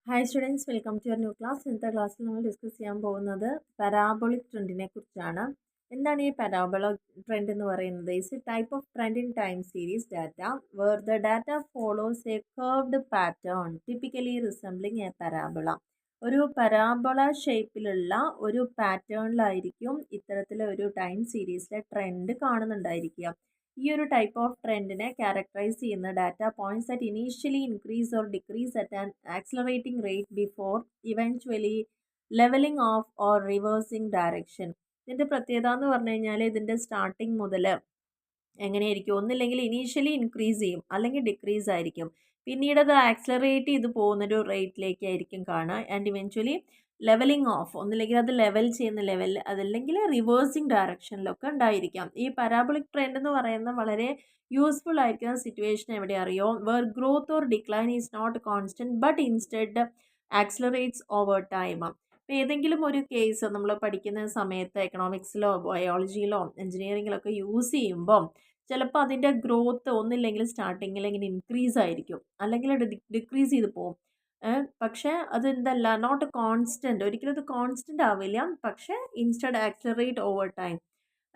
Hi students, welcome to your new class. ഇന്നത്തെ ക്ലാസ്സിൽ നമ്മൾ ഡിസ്കസ് ചെയ്യാൻ പോകുന്നത് പരാബോളിക് ട്രെൻഡിനെ കുറിച്ചാണ്. എന്താണ് ഈ പരാബോളിക് ട്രെൻഡ് എന്ന് പറയുന്നത്? It's a type of trend in time series data where the data follows a curved pattern typically resembling a parabola. ഒരു പരാബോള ഷേപ്പിലുള്ള ഒരു പാറ്റേണിലായിരിക്കും ഇത്തരത്തിലെ ഒരു ടൈം സീരീസിലെ ട്രെൻഡ് കാണുന്നുണ്ടായിരിക്കുക. ഈ ഒരു ടൈപ്പ് ഓഫ് ട്രെൻഡിനെ ക്യാരക്ടറൈസ് ചെയ്യുന്ന data points that initially increase or decrease at an accelerating rate before eventually levelling off or reversing direction. ഇതിൻ്റെ പ്രത്യേകത എന്ന് പറഞ്ഞു കഴിഞ്ഞാൽ ഇതിൻ്റെ സ്റ്റാർട്ടിങ് മുതൽ എങ്ങനെയായിരിക്കും? ഒന്നില്ലെങ്കിൽ ഇനീഷ്യലി ഇൻക്രീസ് ചെയ്യും, അല്ലെങ്കിൽ ഡിക്രീസ് ആയിരിക്കും. പിന്നീട് അത് ആക്സിലറേറ്റ് ചെയ്ത് പോകുന്നൊരു റേറ്റിലേക്കായിരിക്കും കാണുക. ആൻഡ് ഇവൻച്വലി ലെവലിംഗ് ഓഫ്, ഒന്നില്ലെങ്കിൽ അത് ലെവൽ ചെയ്യുന്ന ലെവൽ, അതല്ലെങ്കിൽ റിവേഴ്സിങ് ഡയറക്ഷനിലൊക്കെ ഉണ്ടായിരിക്കാം. ഈ പാരാബോളിക് ട്രെൻഡ് എന്ന് പറയുന്നത് വളരെ യൂസ്ഫുൾ ആയിരിക്കുന്ന സിറ്റുവേഷൻ എവിടെ അറിയോ? Where growth or decline is not constant but instead accelerates over time. ഇപ്പോൾ ഏതെങ്കിലും ഒരു കേസ് നമ്മൾ പഠിക്കുന്ന സമയത്ത് എക്കണോമിക്സിലോ ബയോളജിയിലോ എഞ്ചിനീയറിങ്ങിലൊക്കെ യൂസ് ചെയ്യുമ്പം ചിലപ്പോൾ അതിൻ്റെ ഗ്രോത്ത് ഒന്നില്ലെങ്കിൽ സ്റ്റാർട്ടിങ്ങിൽ ഇങ്ങനെ ഇൻക്രീസ് ആയിരിക്കും, അല്ലെങ്കിൽ ഡിക്രീസ് ചെയ്ത് പോകും. പക്ഷേ അത് എന്തല്ല, നോട്ട് കോൺസ്റ്റൻറ്റ്, ഒരിക്കലും അത് കോൺസ്റ്റൻ്റ് ആവില്ല, പക്ഷേ instead accelerate over time.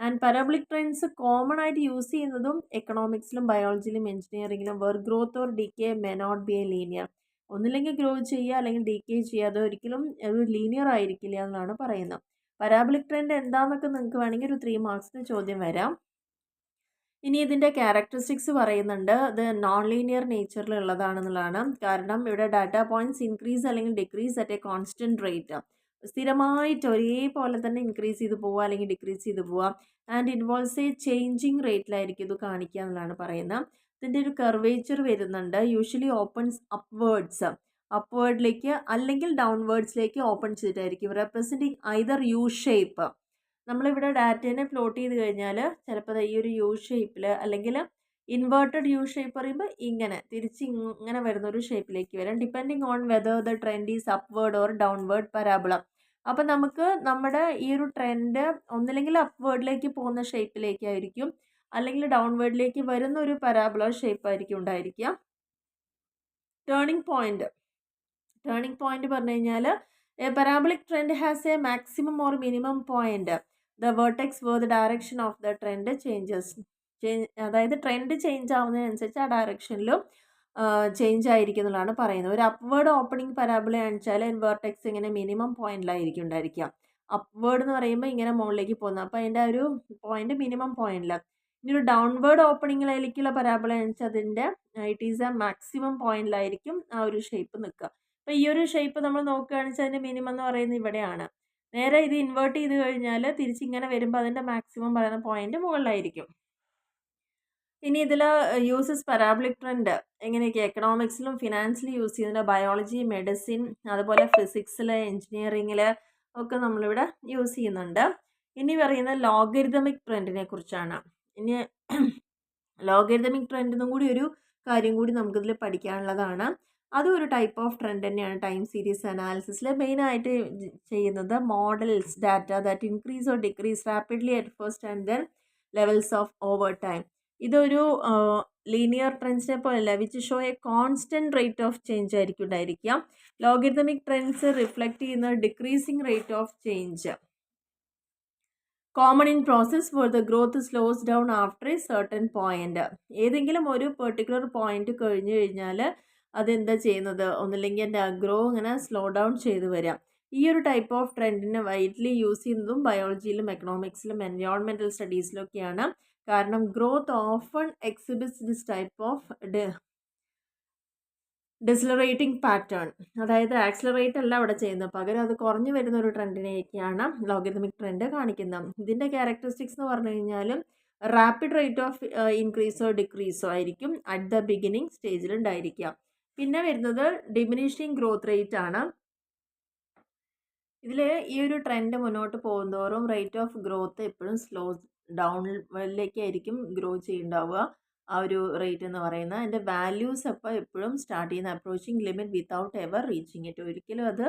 And parabolic trends common ആയിട്ട് യൂസ് ചെയ്യുന്നതും എക്കണോമിക്സിലും ബയോളജിയിലും എഞ്ചിനീയറിങ്ങിലും where growth or decay may not be a linear. ഒന്നില്ലെങ്കിൽ ഗ്രോ ചെയ്യുക അല്ലെങ്കിൽ ഡീക്കേ ചെയ്യുക, അത് ഒരിക്കലും ഒരു ലീനിയർ ആയിരിക്കില്ല എന്നാണ് പറയുന്നത്. പാരാബോളിക് ട്രെൻഡ് എന്താണെന്നൊക്കെ നിങ്ങൾക്ക് വേണമെങ്കിൽ ഒരു 3 മാർക്സിന് ചോദ്യം വരാം. ഇനി ഇതിൻ്റെ ക്യാരക്ടറിസ്റ്റിക്സ് പറയുന്നുണ്ട്. അത് നോൺ ലീനിയർ നേച്ചറിലുള്ളതാണെന്നുള്ളതാണ്. കാരണം ഇവിടെ ഡാറ്റ പോയിന്റ്സ് ഇൻക്രീസ് അല്ലെങ്കിൽ decrease at A constant rate, സ്ഥിരമായിട്ട് ഒരേപോലെ തന്നെ ഇൻക്രീസ് ചെയ്ത് പോവുക അല്ലെങ്കിൽ ഡിക്രീസ് ചെയ്ത് പോവുക. ആൻഡ് ഇൻവോൾവ്സ് എ ചേഞ്ചിങ് റേറ്റിലായിരിക്കും ഇത് കാണിക്കുക എന്നുള്ളതാണ് പറയുന്നത്. ഇതിൻ്റെ ഒരു കർവേച്ചർ വരുന്നുണ്ട്. യൂഷ്വലി ഓപ്പൺസ് അപ്വേർഡിലേക്ക് അല്ലെങ്കിൽ ഡൗൺവേർഡ്സിലേക്ക് ഓപ്പൺ ചെയ്തിട്ടായിരിക്കും, റെപ്രസെൻറ്റിങ് ഐദർ യു ഷേപ്പ്. നമ്മളിവിടെ ഡാറ്റേനെ പ്ലോട്ട് ചെയ്ത് കഴിഞ്ഞാൽ ചിലപ്പോൾ ഈ ഒരു യു ഷേപ്പിൽ അല്ലെങ്കിൽ ഇൻവേർട്ടഡ് യു ഷേപ്പ് പറയുമ്പോൾ ഇങ്ങനെ തിരിച്ച് ഇങ്ങനെ വരുന്ന ഒരു ഷേപ്പിലേക്ക് വരാം, depending on whether the trend is upward or downward പരാബിള. അപ്പം നമുക്ക് നമ്മുടെ ഈ ഒരു ട്രെൻഡ് ഒന്നില്ലെങ്കിൽ അപ്വേർഡിലേക്ക് പോകുന്ന ഷേപ്പിലേക്കായിരിക്കും, അല്ലെങ്കിൽ ഡൗൺവേർഡിലേക്ക് വരുന്ന ഒരു പരാബിള ഷേപ്പ് ആയിരിക്കും ഉണ്ടായിരിക്കുക. ടേണിംഗ് പോയിന്റ് പറഞ്ഞു കഴിഞ്ഞാൽ a parabolic trend has a maximum or minimum point the vertex where the direction of the trend changes. അതായത് ട്രെൻഡ് ചേഞ്ച് ആവുന്നതിനനുസരിച്ച് ആ ഡയറക്ഷനിലും ചേഞ്ച് ആയിരിക്കും എന്നുള്ളതാണ് പറയുന്നത്. ഒരു അപ്വേർഡ് ഓപ്പണിംഗ് പരാബോളയാണെന്ന് വെച്ചാൽ വേർട്ടെക്സ് ഇങ്ങനെ മിനിമം പോയിന്റിലായിരിക്കും ഉണ്ടായിരിക്കുക. അപ്വേർഡ് എന്ന് പറയുമ്പോൾ ഇങ്ങനെ മുകളിലേക്ക് പോകുന്നത്, അപ്പോൾ അതിൻ്റെ ഒരു പോയിന്റ് മിനിമം പോയിന്റിലാണ്. ഇനി ഒരു ഡൗൺവേർഡ് ഓപ്പണിങ്ങിലേക്കുള്ള പരാബോളയാണെന്ന് വെച്ചാൽ അതിൻ്റെ ഇറ്റ് ഈസ് എ മാക്സിമം പോയിന്റിലായിരിക്കും ആ ഒരു ഷേപ്പ് നിൽക്കുക. അപ്പോൾ ഈ ഒരു ഷേപ്പ് നമ്മൾ നോക്കുകയാണെന്ന് വെച്ചാൽ അതിൻ്റെ മിനിമം എന്ന് പറയുന്നത് ഇവിടെയാണ്. നേരെ ഇത് ഇൻവേർട്ട് ചെയ്ത് കഴിഞ്ഞാൽ തിരിച്ചിങ്ങനെ വരുമ്പോൾ അതിൻ്റെ മാക്സിമം പറയുന്ന പോയിന്റ് മുകളിലായിരിക്കും. ഇനി ഇതിൽ യൂസസ് പരാബോളിക് ട്രെൻഡ് എങ്ങനെയൊക്കെ എക്കണോമിക്സിലും ഫിനാൻസിലും യൂസ് ചെയ്യുന്നുണ്ട്, ബയോളജി, മെഡിസിൻ, അതുപോലെ ഫിസിക്സിൽ, എഞ്ചിനീയറിങ്ങിൽ ഒക്കെ നമ്മളിവിടെ യൂസ് ചെയ്യുന്നുണ്ട്. ഇനി പറയുന്നത് ലോഗരിതമിക് ട്രെൻഡിനെ കുറിച്ചാണ്. ഇനി ലോഗരിതമിക് ട്രെൻഡിനും കൂടി ഒരു കാര്യം കൂടി നമുക്കിതിൽ പഠിക്കാനുള്ളതാണ്. അതും ഒരു ടൈപ്പ് ഓഫ് ട്രെൻഡ് തന്നെയാണ്. ടൈം സീരീസ് അനാലിസിസിൽ മെയിനായിട്ട് ചെയ്യുന്നത് models data that increase or decrease rapidly at first and then levels of over time. ഇതൊരു ലീനിയർ ട്രെൻഡ്സിനെ പോലെയല്ല, which show A constant rate of change ആയിരിക്കും ഉണ്ടായിരിക്കുക. ലോഗരിതമിക് ട്രെൻഡ്സ് റിഫ്ലക്റ്റ് ചെയ്യുന്ന decreasing rate of change. Common in process for the growth slows down after A certain point. ഏതെങ്കിലും ഒരു particular point കഴിഞ്ഞു കഴിഞ്ഞാൽ അതെന്താ ചെയ്യുന്നത്, ഒന്നില്ലെങ്കിൽ എൻ്റെ ഗ്രോ ഇങ്ങനെ സ്ലോ ഡൗൺ ചെയ്ത് വരാം. ഈ ഒരു ടൈപ്പ് ഓഫ് ട്രെൻഡിനെ വൈഡ്ലി യൂസ് ചെയ്യുന്നതും ബയോളജിയിലും എക്കണോമിക്സിലും എൻവയോൺമെൻറ്റൽ സ്റ്റഡീസിലൊക്കെയാണ്. കാരണം growth often exhibits this type of decelerating pattern. അതായത് ആക്സിലറേറ്റ് അല്ല അവിടെ ചെയ്യുന്നത്, പകരം അത് കുറഞ്ഞു വരുന്ന ഒരു ട്രെൻഡിനെയൊക്കെയാണ് ലോഗരിതമിക് ട്രെൻഡ് കാണിക്കുന്നത്. ഇതിൻ്റെ ക്യാരക്ടറിസ്റ്റിക്സ് എന്ന് പറഞ്ഞു കഴിഞ്ഞാൽ റാപ്പിഡ് റേറ്റ് ഓഫ് ഇൻക്രീസോ ഡിക്രീസോ ആയിരിക്കും അറ്റ് ദ ബിഗിനിങ് സ്റ്റേജിൽ ഉണ്ടായിരിക്കുക. പിന്നെ വരുന്നത് ഡിമിനിഷിങ് ഗ്രോത്ത് റേറ്റ് ആണ്. ഇതിൽ ഈ ഒരു ട്രെൻഡ് മുന്നോട്ട് പോകുന്തോറും റേറ്റ് ഓഫ് ഗ്രോത്ത് എപ്പോഴും സ്ലോ ഡൗണിലേക്കായിരിക്കും ഗ്രോ ചെയ്യുന്നുണ്ടാവുക. ആ ഒരു റേറ്റ് എന്ന് പറയുന്നത് അതിൻ്റെ വാല്യൂസ് അപ്പോൾ എപ്പോഴും സ്റ്റാർട്ട് ചെയ്യുന്ന approaching limit without ever reaching it. ഒരിക്കലും അത്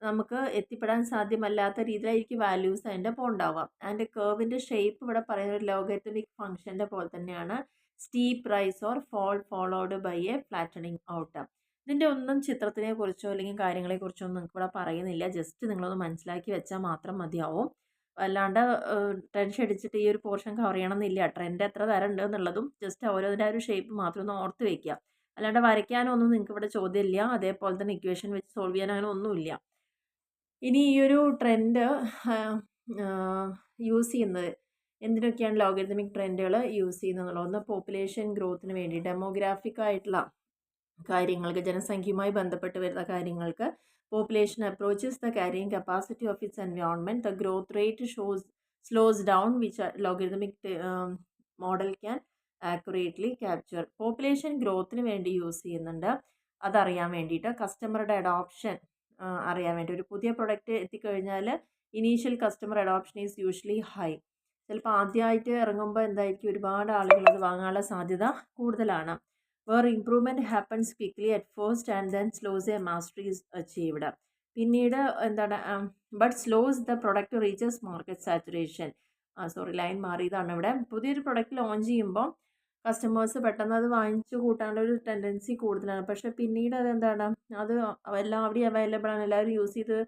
നമുക്ക് എത്തിപ്പെടാൻ സാധ്യമല്ലാത്ത രീതിയിലായിരിക്കും വാല്യൂസ് അതിൻ്റെ പോണ്ടാവുക. അതിൻ്റെ കർവിൻ്റെ ഷേപ്പ് ഇവിടെ പറയുന്ന ഒരു ലോഗരിതമിക് ഫംഗ്ഷൻ്റെ പോലെ തന്നെയാണ്. Steep rise or fall followed by a flattening out. ഇതിൻ്റെ ഒന്നും ചിത്രത്തിനെക്കുറിച്ചോ അല്ലെങ്കിൽ കാര്യങ്ങളെക്കുറിച്ചോ ഒന്നും നിങ്ങൾക്ക് ഇവിടെ പറയുന്നില്ല. ജസ്റ്റ് നിങ്ങളൊന്ന് മനസ്സിലാക്കി വെച്ചാൽ മാത്രം മതിയാവും. അല്ലാണ്ട് ടെൻഷൻ അടിച്ചിട്ട് ഈ ഒരു പോർഷൻ കവർ ചെയ്യണമെന്നില്ല. ട്രെൻഡ് എത്ര തരം ഉണ്ട് എന്നുള്ളതും ജസ്റ്റ് ഓരോന്നിൻ്റെ ആ ഒരു ഷേപ്പ് മാത്രം ഒന്ന് ഓർത്ത് വെക്കുക. അല്ലാണ്ട് വരയ്ക്കാനൊന്നും നിങ്ങൾക്ക് ഇവിടെ ചോദ്യമില്ല. അതേപോലെ തന്നെ ഇക്വേഷൻ വെച്ച് സോൾവ് ചെയ്യാൻ അങ്ങനെ ഒന്നുമില്ല. ഇനി ഈ ഒരു ട്രെൻഡ് യൂസ് ചെയ്യുന്നത് എന്തിനൊക്കെയാണ് ലോഗരിതമിക് ട്രെൻഡുകൾ യൂസ് ചെയ്യുന്നത്? ഒന്ന് പോപ്പുലേഷൻ ഗ്രോത്തിന് വേണ്ടി ഡെമോഗ്രാഫിക് ആയിട്ടുള്ള കാര്യങ്ങൾക്ക്, ജനസംഖ്യയുമായി ബന്ധപ്പെട്ട് വരുന്ന കാര്യങ്ങൾക്ക് population approaches the carrying capacity of its environment, the growth rate slows down which logarithmic model can accurately capture. Population ഗ്രോത്തിന് വേണ്ടി യൂസ് ചെയ്യുന്നുണ്ട്. അതറിയാൻ വേണ്ടിയിട്ട് കസ്റ്റമറുടെ അഡോപ്ഷൻ അറിയാൻ വേണ്ടി. ഒരു പുതിയ പ്രൊഡക്റ്റ് എത്തിക്കഴിഞ്ഞാൽ initial customer adoption is usually high. ചിലപ്പോൾ ആദ്യമായിട്ട് ഇറങ്ങുമ്പോൾ എന്തായിരിക്കും, ഒരുപാട് ആളുകൾ അത് വാങ്ങാനുള്ള സാധ്യത കൂടുതലാണ്. Where improvement happens quickly at first and then slows a mastery is achieved. പിന്നീട് എന്താണ്, but slows the product reaches market saturation. Line മാറിയതാണ് ഇവിടെ. പുതിയൊരു പ്രൊഡക്റ്റ് ലോഞ്ച് ചെയ്യുമ്പോൾ കസ്റ്റമേഴ്സ് പെട്ടെന്ന് അത് വാങ്ങിച്ചു കൂട്ടാനുള്ള ഒരു ടെൻഡൻസി കൂടുതലാണ്. പക്ഷേ പിന്നീട് അതെന്താണ്, അത് എല്ലാവിടെയും അവൈലബിൾ ആണ്, എല്ലാവരും യൂസ് ചെയ്ത്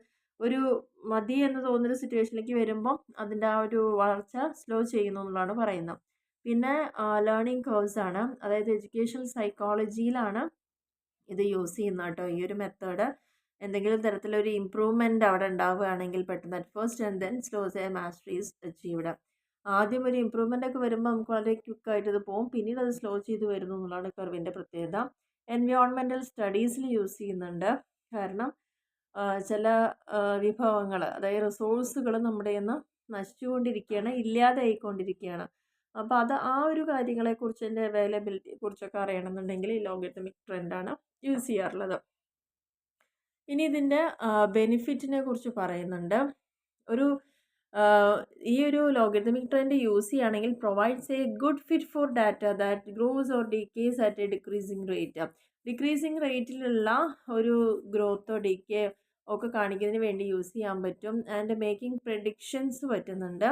ഒരു മതി എന്ന് തോന്നുന്നൊരു സിറ്റുവേഷനിലേക്ക് വരുമ്പോൾ അതിൻ്റെ ആ ഒരു വളർച്ച സ്ലോ ചെയ്യുന്നു എന്നുള്ളതാണ് പറയുന്നത്. പിന്നെ ലേണിംഗ് കേർവ്സ് ആണ്, അതായത് എഡ്യൂക്കേഷണൽ സൈക്കോളജിയിലാണ് ഇത് യൂസ് ചെയ്യുന്നത് കേട്ടോ. ഈ ഒരു മെത്തേഡ് എന്തെങ്കിലും തരത്തിലൊരു ഇമ്പ്രൂവ്മെൻ്റ് അവിടെ ഉണ്ടാവുകയാണെങ്കിൽ പെട്ടെന്ന് at first and then slows a mastery's achieved. ആദ്യം ഒരു ഇമ്പ്രൂവ്മെൻ്റ് ഒക്കെ വരുമ്പോൾ നമുക്ക് വളരെ ക്വിക്കായിട്ട് ഇത് പോകും, പിന്നീട് അത് സ്ലോ ചെയ്ത് വരുന്നു എന്നുള്ളതാണ് കർവിൻ്റെ പ്രത്യേകത. എൻവയോൺമെൻറ്റൽ സ്റ്റഡീസിൽ യൂസ് ചെയ്യുന്നുണ്ട്. കാരണം ചില വിഭവങ്ങൾ, അതായത് റിസോഴ്സുകൾ നമ്മുടെ നിന്ന് നശിച്ചുകൊണ്ടിരിക്കുകയാണ്, ഇല്ലാതായിക്കൊണ്ടിരിക്കുകയാണ്. അപ്പോൾ അത് ആ ഒരു കാര്യങ്ങളെക്കുറിച്ച്, അതിൻ്റെ അവൈലബിലിറ്റിയെ കുറിച്ചൊക്കെ അറിയണമെന്നുണ്ടെങ്കിൽ ഈ ലോഗരിതമിക് ട്രെൻഡാണ് യൂസ് ചെയ്യാറുള്ളത്. ഇനി ഇതിൻ്റെ ബെനിഫിറ്റിനെ കുറിച്ച് പറയുന്നുണ്ട്. ഒരു ഈ ഒരു ലോഗരിതമിക് ട്രെൻഡ് യൂസ് ചെയ്യുകയാണെങ്കിൽ provides a good fit for data that grows or decays at a decreasing rate. Decreasing റേറ്റിലുള്ള ഒരു ഗ്രോത്തോ ഡിക്കേ ഒക്കെ കാണിക്കുന്നതിന് വേണ്ടി യൂസ് ചെയ്യാൻ പറ്റും. ആൻഡ് മേക്കിംഗ് പ്രെഡിക്ഷൻസ് പറ്റുന്നുണ്ട്.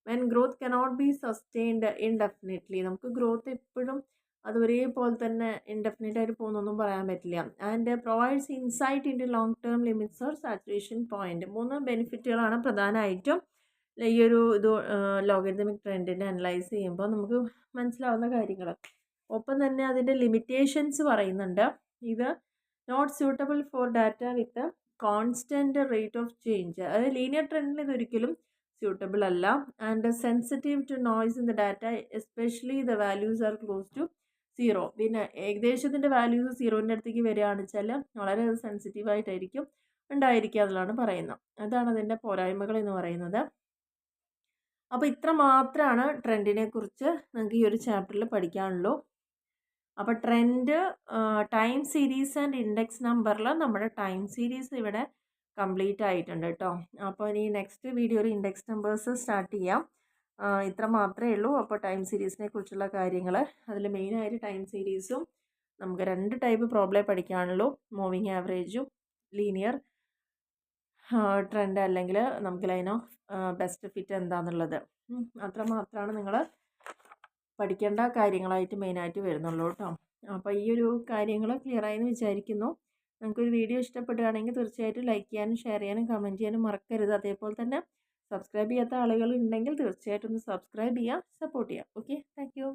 When growth cannot be sustained indefinitely. നമുക്ക് ഗ്രോത്ത് എപ്പോഴും അത് ഒരേപോലെ തന്നെ ഇൻഡെഫിനിറ്റ് ആയിട്ട് പോകുന്നൊന്നും പറയാൻ പറ്റില്ല. And provides insight into long term limits or saturation point. 3 ബെനിഫിറ്റുകളാണ് പ്രധാനമായിട്ടും ഈ ഒരു ഇത് ലോഗരിതമിക് ട്രെൻഡിനെ അനലൈസ് ചെയ്യുമ്പോൾ നമുക്ക് മനസ്സിലാവുന്ന കാര്യങ്ങൾ. ഒപ്പം തന്നെ അതിൻ്റെ ലിമിറ്റേഷൻസ് പറയുന്നുണ്ട്. ഇത് not suitable for data with constant rate of change. അതായത് ലീനിയർ ട്രെൻഡിന് ഇതൊരിക്കലും സ്യൂട്ടബിൾ അല്ല. And sensitive to noise in the data, especially the values are close to 0. പിന്നെ ഏകദേശത്തിൻ്റെ വാല്യൂസ് 0ൻ്റെ അടുത്തേക്ക് വരികയാണെന്ന് വെച്ചാൽ വളരെ സെൻസിറ്റീവായിട്ടായിരിക്കും ഉണ്ടായിരിക്കുക എന്നുള്ളതാണ് പറയുന്നത്. അതാണ് അതിൻ്റെ പോരായ്മകൾ എന്ന് പറയുന്നത്. അപ്പോൾ ഇത്ര മാത്രമാണ് ട്രെൻഡിനെ കുറിച്ച് നിങ്ങൾക്ക് ഈ ഒരു ചാപ്റ്ററിൽ പഠിക്കാനുള്ളൂ. അപ്പോൾ trend, time series and index നമ്പറിൽ നമ്മുടെ ടൈം സീരീസ് ഇവിടെ കംപ്ലീറ്റ് ആയിട്ടുണ്ട് കേട്ടോ. അപ്പോൾ ഇനി നെക്സ്റ്റ് വീഡിയോയിൽ ഇൻഡെക്സ് നമ്പേഴ്സ് സ്റ്റാർട്ട് ചെയ്യാം. ഇത്ര മാത്രമേ ഉള്ളൂ. അപ്പോൾ ടൈം സീരീസിനെ കുറിച്ചുള്ള കാര്യങ്ങൾ, അതിൽ മെയിനായിട്ട് ടൈം സീരീസും നമുക്ക് 2 ടൈപ്പ് പ്രോബ്ലം പഠിക്കാനുള്ളൂ. മൂവിങ് ആവറേജും ലീനിയർ ട്രെൻഡ്, അല്ലെങ്കിൽ നമുക്ക് ലൈൻ ഓഫ് ബെസ്റ്റ് ഫിറ്റ് എന്താണെന്നുള്ളത്. അത്ര മാത്രമാണ് നിങ്ങൾ പഠിക്കേണ്ട കാര്യങ്ങളായിട്ട് മെയിനായിട്ട് വരുന്നുള്ളൂ കേട്ടോ. അപ്പോൾ ഈ ഒരു കാര്യങ്ങൾ ക്ലിയർ ആയെന്ന് വിചാരിക്കുന്നു. നിങ്ങൾക്കൊരു വീഡിയോ ഇഷ്ടപ്പെടുകയാണെങ്കിൽ തീർച്ചയായിട്ടും ലൈക്ക് ചെയ്യാനും ഷെയർ ചെയ്യാനും കമൻറ്റ് ചെയ്യാനും മറക്കരുത്. അതേപോലെ തന്നെ സബ്സ്ക്രൈബ് ചെയ്യാത്ത ആളുകൾ ഉണ്ടെങ്കിൽ തീർച്ചയായിട്ടും ഒന്ന് സബ്സ്ക്രൈബ് ചെയ്യുക, സപ്പോർട്ട് ചെയ്യുക. Okay, thank you.